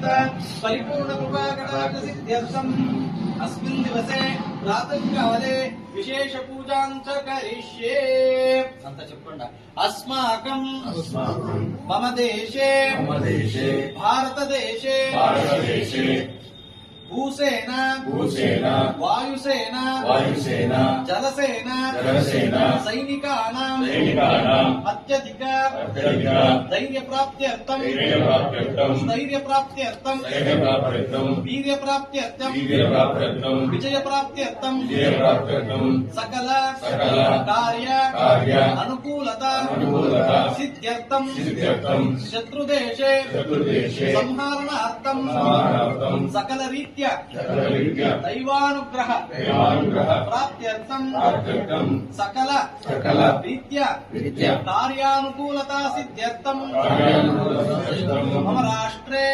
सहित परिपूर्ण कृपा कटाक्ष सिद्ध्यर्थम् अस्मिन् दिवसे प्रातःकाले विशेष पूजां च करिष्ये अंत चेप्पंడి अस्माकं मम देशे भारतदेशे भूसेना वायुसेना जलसेना सैनिकानां अत्यधिक धैर्यप्राप्त्यर्थं वीर्यप्राप्त्यर्थं विजयप्राप्त्यर्थं सकल कार्य अनुकूलता सिद्ध्यर्थं शत्रुदेशे संहारणार्थं सकल रीत्या दैवानुग्रह प्राप्त्यर्थं सकल रीत्या कार्यानुकूलता सिद्ध्यर्थं मम राष्ट्रे